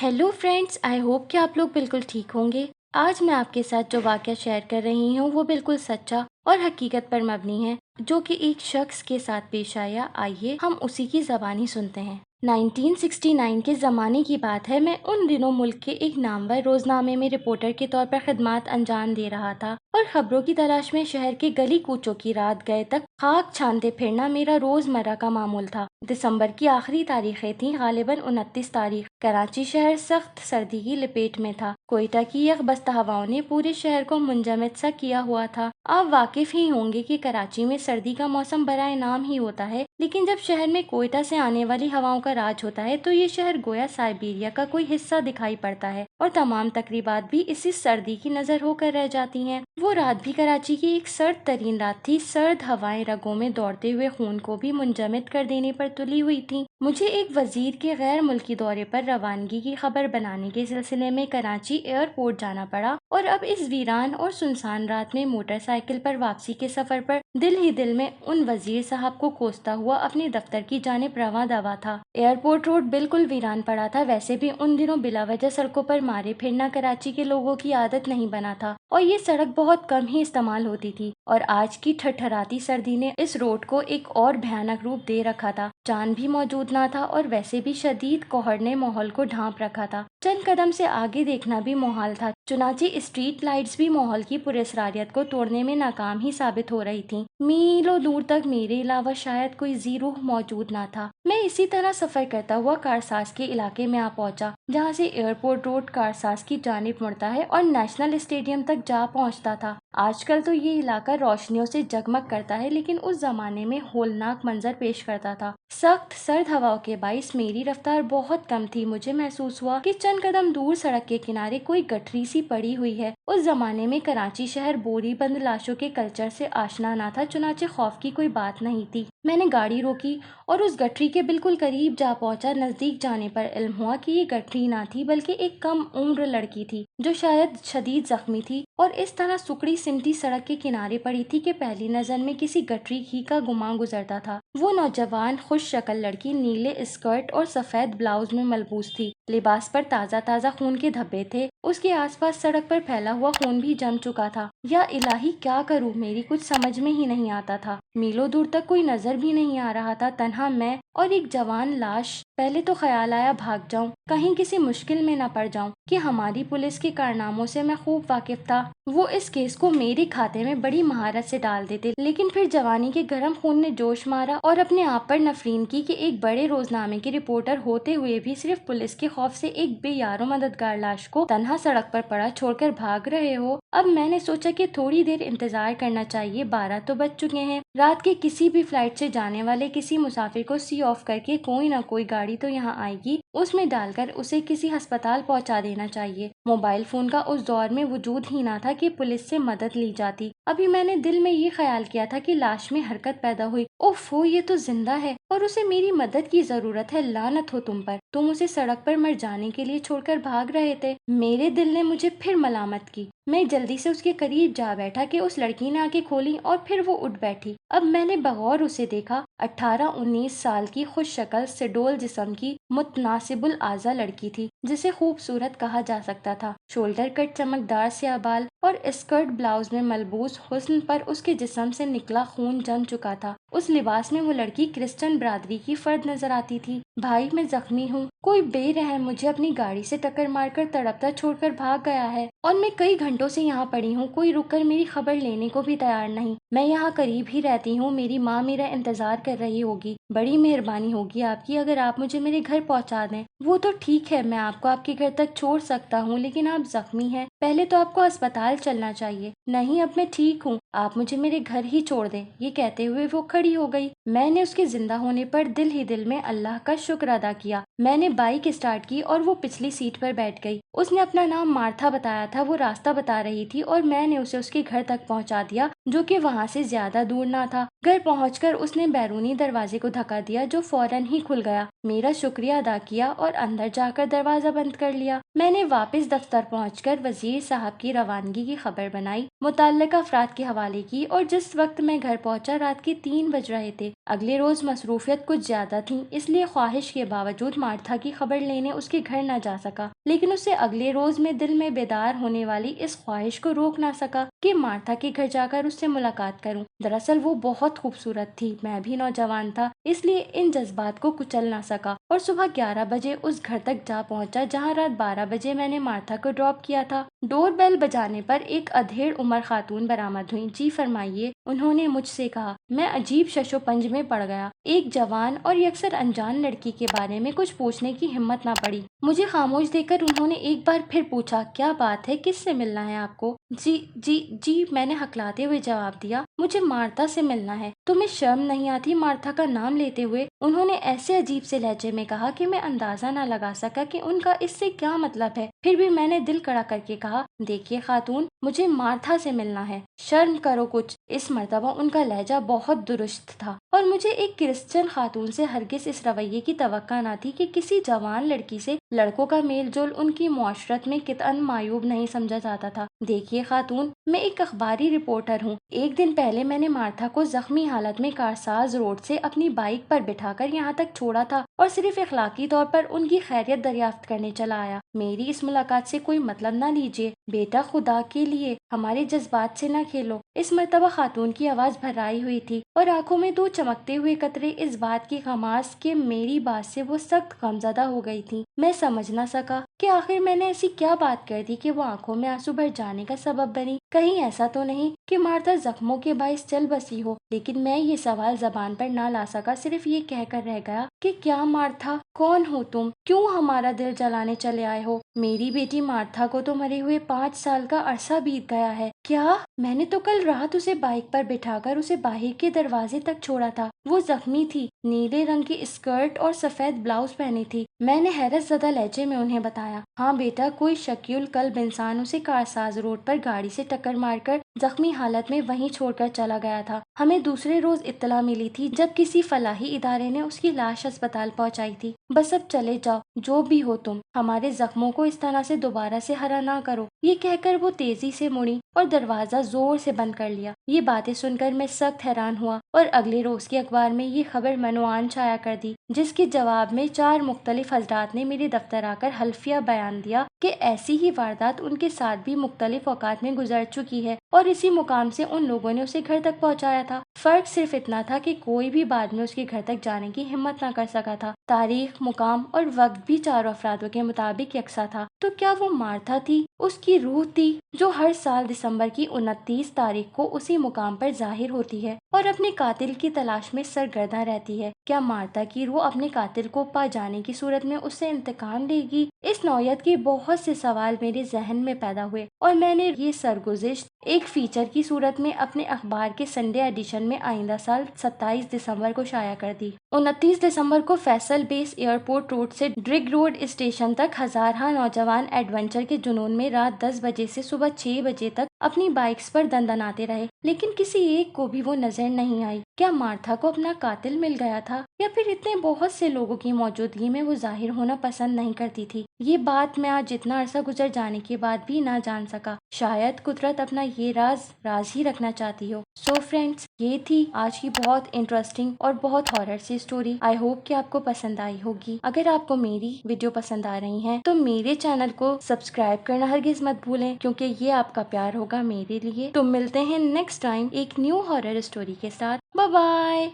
Hello friends, आई hope कि आप लोग बिल्कुल ठीक होंगे। आज मैं आपके साथ जो वाक़या शेयर कर रही हूँ वो बिल्कुल सच्चा और हकीकत पर मबनी है, जो कि एक शख्स के साथ पेश आया। आइए हम उसी की ज़बानी सुनते हैं। 1969 के ज़माने की बात है। मैं उन दिनों मुल्क के एक नामवर रोज़नामे में रिपोर्टर के तौर पर खिदमत अंजाम दे रहा था और खबरों की तलाश में शहर के गली कूचों की रात गए तक खाक छानते फिरना मेरा रोज़मर्रा का मामूल था। दिसंबर की आखिरी तारीखें थीं, गालिबन 29 तारीख। कराची शहर सख्त सर्दी की लपेट में था। कोयटा की यकबस्ता हवाओं ने पूरे शहर को मुंजमद सा किया हुआ था। आप वाकिफ ही होंगे कि कराची में सर्दी का मौसम बराए नाम ही होता है, लेकिन जब शहर में कोयटा से आने वाली हवाओं का राज होता है तो ये शहर गोया साइबेरिया का कोई हिस्सा दिखाई पड़ता है और तमाम तकरीबात भी इसी सर्दी की नजर होकर रह जाती हैं। वो रात भी कराची की एक सर्द तरीन रात थी। सर्द हवाएं रगों में दौड़ते हुए खून को भी मुंजमद कर देने पर तुली हुई थी। मुझे एक वजीर के गैर मुल्की दौरे पर रवानगी की खबर बनाने के सिलसिले में कराची एयरपोर्ट जाना पड़ा और अब इस वीरान और सुनसान रात में मोटरसाइकिल पर वापसी के सफर पर दिल ही दिल में उन वजीर साहब को कोसता हुआ अपने दफ्तर की जानिब रवां दवा था। एयरपोर्ट रोड बिल्कुल वीरान पड़ा था। वैसे भी उन दिनों बिलावजह सड़कों पर मारे फिरना कराची के लोगों की आदत नहीं बना था और ये सड़क बहुत कम ही इस्तेमाल होती थी और आज की ठठराती सर्दी ने इस रोड को एक और भयानक रूप दे रखा था। चांद भी मौजूद ना था और वैसे भी शदीद कोहर ने माहौल को ढांप रखा था। चंद कदम से आगे देखना भी मुहाल था। चुनांचे स्ट्रीट लाइट्स भी माहौल की पुरस्रारियत को तोड़ने में नाकाम ही साबित हो रही थीं। मीलों दूर तक मेरे अलावा शायद कोई जीरो मौजूद ना था। मैं इसी तरह सफर करता हुआ कारसाज के इलाके में आ पहुंचा, जहां से एयरपोर्ट रोड कारसाज की जानिब मुड़ता है और नेशनल स्टेडियम तक जा पहुंचता था। आजकल तो ये इलाका रोशनियों से जगमग करता है, लेकिन उस जमाने में होलनाक मंजर पेश करता था। सख्त सर्द हवाओं के बाइस मेरी रफ्तार बहुत कम थी। मुझे महसूस हुआ कि चंद कदम दूर सड़क के किनारे कोई गठरी सी पड़ी हुई है। उस जमाने में कराची शहर बोरी बंद लाशों के कल्चर से आशना ना था, चुनाचे खौफ की कोई बात नहीं थी। मैंने गाड़ी रोकी और उस गठरी के बिल्कुल करीब जा पहुंचा। नजदीक जाने पर इल्म हुआ कि ये गठरी ना थी बल्कि एक कम उम्र लड़की थी जो शायद शदीद जख्मी थी और इस तरह सुकड़ी सिमटी सड़क के किनारे पड़ी थी कि पहली नजर में किसी गठरी ही का गुमान गुजरता था। वो नौजवान खुश शक्ल लड़की नीले स्कर्ट और सफेद ब्लाउज में मलबूस थी। लिबास पर ताज़ा ताज़ा खून के धब्बे थे। उसके आसपास सड़क पर फैला हुआ खून भी जम चुका था। या इलाही, क्या करूं, मेरी कुछ समझ में ही नहीं आता था। मीलों दूर तक कोई नजर भी नहीं आ रहा था, तन्हा मैं और एक जवान लाश। पहले तो ख्याल आया भाग जाऊं, कहीं किसी मुश्किल में न पड़ जाऊं कि हमारी पुलिस के कारनामों से मैं खूब वाकिफ था। वो इस केस को मेरे खाते में बड़ी महारत से डाल देते, लेकिन फिर जवानी के गर्म खून ने जोश मारा और अपने आप पर नफरीन की कि एक बड़े रोजनामे के रिपोर्टर होते हुए भी सिर्फ पुलिस के खौफ से एक बेयारो मददगार लाश को तन्हा सड़क पर पड़ा छोड़कर भाग रहे हो। अब मैंने सोचा कि थोड़ी देर इंतजार करना चाहिए। 12 तो बज चुके हैं। रात के किसी भी फ्लाइट से जाने वाले किसी मुसाफिर को सी ऑफ करके कोई ना कोई गाड़ी तो यहाँ आएगी, उसमें डालकर उसे किसी अस्पताल पहुँचा देना चाहिए। मोबाइल फोन का उस दौर में वजूद ही ना था कि पुलिस से मदद ली जाती। अभी मैंने दिल में ये ख्याल किया था कि लाश में हरकत पैदा हुई। ओफो, ये तो जिंदा है और उसे मेरी मदद की जरूरत है। लानत हो तुम पर, तुम उसे सड़क पर मर जाने के लिए छोड़कर भाग रहे थे। मेरे दिल ने मुझे फिर मलामत की। मैं जल्दी से उसके करीब जा बैठा कि उस लड़की ने आंखें खोली और फिर वो उठ बैठी। अब मैंने बगौर उसे देखा। 18-19 साल की खुश शक्ल सिडोल जिस्म की मुतनासिबुल आजा लड़की थी, जिसे खूबसूरत कहा जा सकता था। शोल्डर कट चमकदार स्याह बाल और स्कर्ट ब्लाउज में मलबूस हुस्न पर उसके जिस्म से निकला खून जम चुका था। उस लिबास में वो लड़की क्रिश्चियन बरादरी की फर्द नजर आती थी। भाई, मैं जख्मी हूँ। कोई बेरहम मुझे अपनी गाड़ी से टक्कर मारकर तड़पता छोड़कर भाग गया है और मैं कई घंटों से यहाँ पड़ी हूँ। कोई रुककर मेरी खबर लेने को भी तैयार नहीं। मैं यहाँ करीब ही रहती हूँ। मेरी माँ मेरा इंतजार कर रही होगी। बड़ी मेहरबानी होगी आपकी अगर आप मुझे मेरे घर पहुँचा दें। वो तो ठीक है, मैं आपको आपके घर तक छोड़ सकता हूँ, लेकिन आप जख्मी हैं पहले तो आपको अस्पताल चलना चाहिए। नहीं, अब मैं ठीक हूँ, आप मुझे मेरे घर ही छोड़ दें। ये कहते हुए वो खड़ी हो गई। मैंने उसके जिंदा होने पर दिल ही दिल में अल्लाह का शुक्र अदा किया। मैंने बाइक स्टार्ट की और वो पिछली सीट पर बैठ गई। उसने अपना नाम मार्था बताया था। वो रास्ता बता रही थी और मैंने उसे उसके घर तक पहुंचा दिया, जो कि वहां से ज्यादा दूर ना था। घर पहुंचकर उसने बैरूनी दरवाजे को धक्का दिया, जो फौरन ही खुल गया। मेरा शुक्रिया अदा किया और अंदर जाकर दरवाजा बंद कर लिया। मैंने वापस दफ्तर पहुंचकर वजीर साहब की रवानगी की खबर बनाई, मुतल्लिका अफराद के हवाले की, और जिस वक्त मैं घर पहुंचा रात के 3 बज रहे थे। अगले रोज मसरूफियत कुछ ज्यादा थी, इसलिए ख्वाहिश के बावजूद मार्था की खबर लेने उसके घर न जा सका। लेकिन उससे अगले रोज में दिल में बेदार होने वाली इस ख्वाहिश को रोक ना सका कि मार्था के घर जाकर उससे मुलाकात करूं। दरअसल वो बहुत खूबसूरत थी, मैं भी नौजवान था, इसलिए इन जज्बात को कुचल ना सका और सुबह 11 बजे उस घर तक जा पहुंचा जहां रात 12 बजे मैंने मार्था को ड्रॉप किया था। डोर बेल बजाने पर एक अधेड़ उम्र खातून बरामद हुई। जी फरमाइए, उन्होंने मुझसे कहा। मैं अजीब शशोपंज में पड़ गया। एक जवान और यकसर अनजान लड़की के बारे में कुछ पूछने की हिम्मत ना पड़ी। मुझे खामोश देखकर उन्होंने एक बार फिर पूछा, क्या बात है, किससे मिलना है आपको? जी जी जी, मैंने हकलाते हुए जवाब दिया, मुझे मार्था से मिलना है। तुम्हें शर्म नहीं आती मार्था का नाम लेते हुए? उन्होंने ऐसे अजीब से लहजे में कहा कि मैं अंदाजा ना लगा सका कि उनका इससे क्या मतलब है। फिर भी मैंने दिल कड़ा करके कहा, देखिए खातून, मुझे मार्था से मिलना है, शर्म करो कुछ। इस मर्तबा उनका लहजा बहुत दुरुस्त था और मुझे एक क्रिश्चियन खातून से हरगिज इस रवैये की तवक्का न थी कि किसी जवान लड़की से लड़कों का मेल जोल उनकी मुआशरत में कितन मायूब नहीं समझा जाता था। देखिए खातून, मैं एक अखबारी रिपोर्टर हूँ। एक दिन पहले मैंने मार्था को जख्मी हालत में कारसाज रोड से अपनी बाइक पर बिठाकर यहाँ तक छोड़ा था और सिर्फ इखलाकी तौर पर उनकी खैरियत दरियाफ्त करने चला आया। मेरी इस मुलाकात से कोई मतलब ना लीजिए बेटा, खुदा के लिए हमारे जज्बात से न खेलो। इस मर्तबा खातून की आवाज भर्राई हुई थी और आंखों में 2 चमकते हुए कतरे इस बात की खमास कि मेरी बात से वो सख्त गमज़दा हो गई थी। मैं समझ न सका कि आखिर मैंने ऐसी क्या बात कर दी कि वो आंखों में आंसू भर जाने का सबब बनी। कहीं ऐसा तो नहीं कि मार्था जख्मों के बाइस चल बसी हो। लेकिन मैं ये सवाल जबान पर ना ला सका, सिर्फ ये कहकर रह गया कि क्या मार्था, कौन हो तुम? क्यों हमारा दिल जलाने चले आए हो? मेरी बेटी मार्था को तो मरे हुए 5 साल का अरसा बीत गया है। क्या? मैंने तो कल रात उसे बाइक पर बिठाकर उसे बाहर के दरवाजे तक छोड़ा था। वो जख्मी थी, नीले रंग की स्कर्ट और सफेद ब्लाउज पहनी थी। मैंने हैरत ज़दा लहजे में उन्हें बताया। हाँ बेटा, कोई शकील कल्ब इंसान उसे कारसाज रोड पर गाड़ी से टक्कर मारकर जख्मी हालत में वहीं छोड़कर चला गया था। हमें दूसरे रोज इत्तला मिली थी जब किसी फलाही इदारे ने उसकी लाश अस्पताल पहुंचाई थी। बस अब चले जाओ, जो भी हो तुम, हमारे जख्मों को इस तरह से दोबारा से हरा ना करो। ये कहकर वो तेजी से मुड़ी और दरवाजा जोर से बंद कर लिया। ये बातें सुनकर मैं सख्त हैरान हुआ और अगले रोज के अखबार में ये खबर मनोआन छाया कर दी, जिसके जवाब में 4 मुख्तलिफ हजरात ने मेरे दफ्तर आकर हल्फिया बयान दिया कि ऐसी ही वारदात उनके साथ भी मुख्तलिफ औकात में गुजर चुकी है और इसी मुकाम से उन लोगों ने उसे घर तक पहुंचाया था। फर्क सिर्फ इतना था कि कोई भी बाद में उसके घर तक जाने की हिम्मत न कर सका था। तारीख, मुकाम और वक्त भी चारों अफरादों के मुताबिक यकसा था। तो क्या वो मार्था थी, उसकी रूह थी, जो हर साल दिसंबर की 29 तारीख को उसी मुकाम पर जाहिर होती है और अपने कातिल की तलाश में सरगर्दा रहती है? क्या मार्था की रूह अपने कातिल को पा जाने की सूरत में उससे इंतकाम लेगी? इस नौयत के बहुत से सवाल मेरे जहन में पैदा हुए और मैंने ये सरगुज़िश्त एक फीचर की सूरत में अपने अखबार के संडे एडिशन में आइंदा साल 27 दिसंबर को शाया कर दी। 29 दिसंबर को फैसल बेस एयरपोर्ट रोड से ड्रिग रोड स्टेशन तक हजारा नौजवान एडवेंचर के जुनून में रात 10 बजे से सुबह 6 बजे तक अपनी बाइक्स पर दंदनाते रहे, लेकिन किसी एक को भी वो नजर नहीं आई। क्या मार्था को अपना कातिल मिल गया था या फिर इतने बहुत से लोगों की मौजूदगी में वो जाहिर होना पसंद नहीं करती थी? ये बात मैं आज इतना अरसा गुजर जाने के बाद भी ना जान सका। शायद कुदरत अपना ये राज ही रखना चाहती हो। सो फ्रेंड्स, ये थी आज की बहुत इंटरेस्टिंग और बहुत हॉरर सी स्टोरी। आई होप कि आपको पसंद आई होगी। अगर आपको मेरी वीडियो पसंद आ रही है तो मेरे चैनल को सब्सक्राइब करना हरगिज मत भूलें, क्योंकि ये आपका प्यार होगा मेरे लिए। तो मिलते हैं नेक्स्ट टाइम एक न्यू हॉरर स्टोरी के साथ। Bye bye.